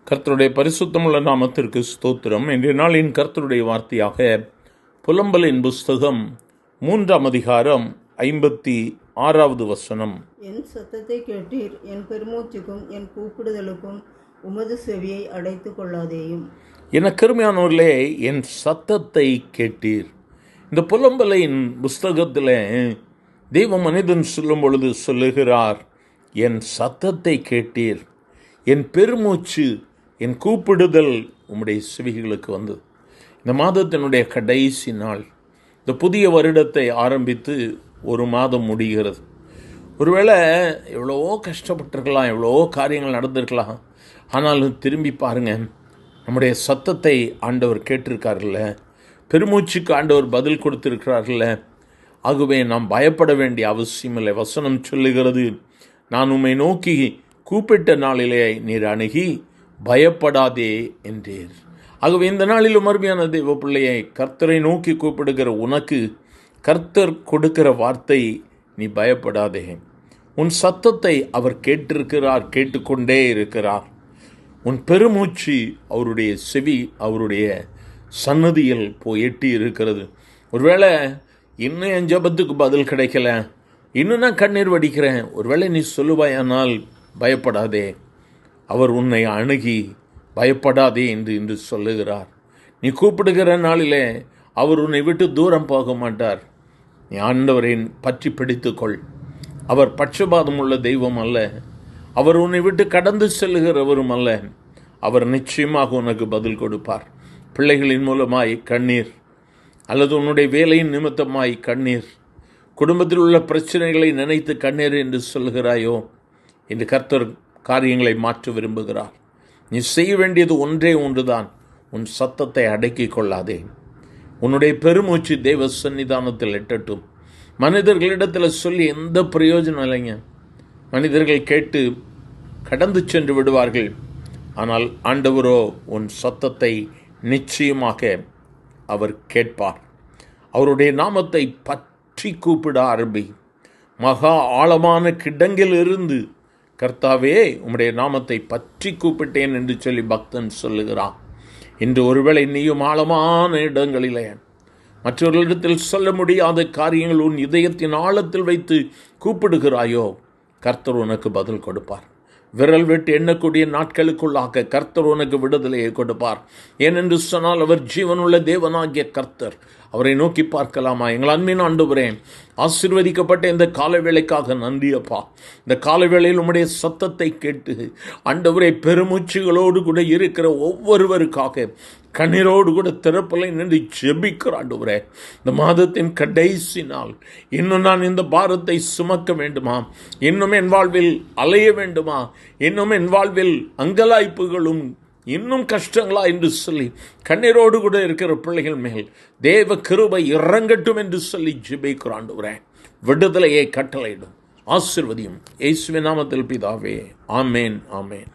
கர்த்தருடைய பரிசுத்தமுள்ள நாமத்திற்கு ஸ்தோத்திரம். இன்றைய நாளின் கர்த்தருடைய வார்த்தையாக புலம்பலின் புஸ்தகம் 3ஆம் அதிகாரம் 56வது வசனம். என் சத்தத்தை கேட்டீர், என் பெருமூச்சுக்கும் என் கூப்பிடுதலுக்கும் உமது செவியை அடைத்து கொள்ளாதேயும். என கருமையானோர்களே, என் சத்தத்தை கேட்டீர். இந்த புலம்பலின் புஸ்தகத்தில் தெய்வ மனிதன் சொல்லும் பொழுது சொல்லுகிறார், என் சத்தத்தை கேட்டீர், என் பெருமூச்சு, என் கூப்பிடுதல் உம்முடைய செவிகளுக்கு வந்தது. இந்த மாதத்தினுடைய கடைசி நாள், இந்த புதிய வருடத்தை ஆரம்பித்து ஒரு மாதம் முடிகிறது. ஒருவேளை எவ்வளவோ கஷ்டப்பட்டிருக்கலாம், எவ்வளவோ காரியங்கள் நடந்திருக்கலாம். ஆனாலும் திரும்பி பாருங்கள், நம்முடைய சத்தத்தை ஆண்டவர் கேட்டிருக்கார்ல, பெருமூச்சுக்கு ஆண்டவர் பதில் கொடுத்திருக்கிறார்ல. ஆகவே நாம் பயப்பட வேண்டிய அவசியம் இல்லை. வசனம் சொல்லுகிறது, நான் உம்மை நோக்கி கூப்பிட்ட நாளிலே நீர் அணுகி பயப்படாதே என்றீர். ஆகவே இந்த நாளிலும் அருமையான தெய்வ பிள்ளையை, கர்த்தரை நோக்கி கூப்பிடுகிற உனக்கு கர்த்தர் கொடுக்கிற வார்த்தை, நீ பயப்படாதே. உன் சத்தத்தை அவர் கேட்டிருக்கிறார், கேட்டுக்கொண்டே இருக்கிறார். உன் பெருமூச்சு அவருடைய செவி, அவருடைய சன்னதியில் போய் எட்டி இருக்கிறது. ஒருவேளை இன்னும் என் ஜெபத்துக்கு பதில் கிடைக்கல, இன்னும் நான் கண்ணீர் வடிக்கிறேன், ஒருவேளை நீ சொல்லுவாயானால் பயப்படாதே, அவர் உன்னை அணுகி பயப்படாதே என்று இன்று சொல்லுகிறார். நீ கூப்பிடுகிற நாளிலே அவர் உன்னை விட்டு தூரம் போக மாட்டார். நீ ஆண்டவரை பற்றி பிடித்துக்கொள். அவர் பட்சபாதம் உள்ள தெய்வம் அல்ல, அவர் உன்னை விட்டு கடந்து செல்லுகிறவரும் அல்ல. அவர் நிச்சயமாக உனக்கு பதில் கொடுப்பார். பிள்ளைகளின் மூலமாய் கண்ணீர், அல்லது உன்னுடைய வேலையின் நிமித்தமாய் கண்ணீர், குடும்பத்தில் உள்ள பிரச்சனைகளை நினைத்து கண்ணீர் என்று சொல்கிறாயோ, இன்று கர்த்தர் காரியங்களை மாற்ற விரும்புகிறார். நீ செய்ய வேண்டியது ஒன்றே ஒன்றுதான், உன் சத்தத்தை அடக்கிக் கொள்ளாதே. உன்னுடைய பெருமூச்சு தேவ சன்னிதானத்தில் எட்டட்டும். மனிதர்களிடத்தில் சொல்லி எந்த பிரயோஜனம் இல்லைங்க. மனிதர்கள் கேட்டு கடந்து சென்று விடுவார்கள். ஆனால் ஆண்டவரோ உன் சத்தத்தை நிச்சயமாக அவர் கேட்பார். அவருடைய நாமத்தை பற்றி கூப்பிட ஆரம்பி. மகா ஆழமான கிடங்கில் இருந்து, கர்த்தாவே உம்முடைய நாமத்தை பற்றி கூப்பிட்டேன் என்று சொல்லி பக்தன் சொல்லுகிறான். இன்று ஒருவேளை நீயும் ஆழமான இடங்களிலே மற்றவர்களிடத்தில் சொல்ல முடியாத காரியங்கள் உன் இதயத்தின் ஆழத்தில் வைத்து கூப்பிடுகிறாயோ, கர்த்தர் உனக்கு பதில் கொடுப்பார். விரல் விட்டு எண்ணக்கூடிய நாட்களுக்குள்ளாக கர்த்தர் உனக்கு விடுதலையை கொடுப்பார். ஏனென்று சொன்னால் அவர் ஜீவனுள்ள தேவனாகிய கர்த்தர். அவரை நோக்கி பார்க்கலாமா? எங்கள் அன்பின் ஆண்டவரே, ஆசீர்வதிக்கப்பட்ட இந்த கால வேளைக்காக நன்றி அப்பா. இந்த கால வேளையில் உம்முடைய சத்தத்தை கேட்டு ஆண்டவரே, பெருமூச்சுகளோடு கூட இருக்கிற ஒவ்வொருவருக்காக கண்ணீரோடு கூட திறப்பிலை நின்று ஜெபிக்கிற ஆண்டவரே, இந்த மாதத்தின் கடைசி நாள், இன்னும் நான் இந்த பாரத்தை சுமக்க வேண்டுமா? இன்னும் என் வாழ்வில் அலைய வேண்டுமா? இன்னும் என் வாழ்வில் அங்கலாய்ப்புகளும் இன்னும் கஷ்டங்களா என்று சொல்லி கண்ணீரோடு கூட இருக்கிற பிள்ளைகள் மேல் தேவ கிருபை இறங்கட்டும் என்று சொல்லி ஜெபிக்கிற ஆண்டவரே, விடுதலையை கட்டளையிடும், ஆசீர்வதியும். இயேசுவின் நாமத்தில் பிதாவே, ஆமேன், ஆமேன்.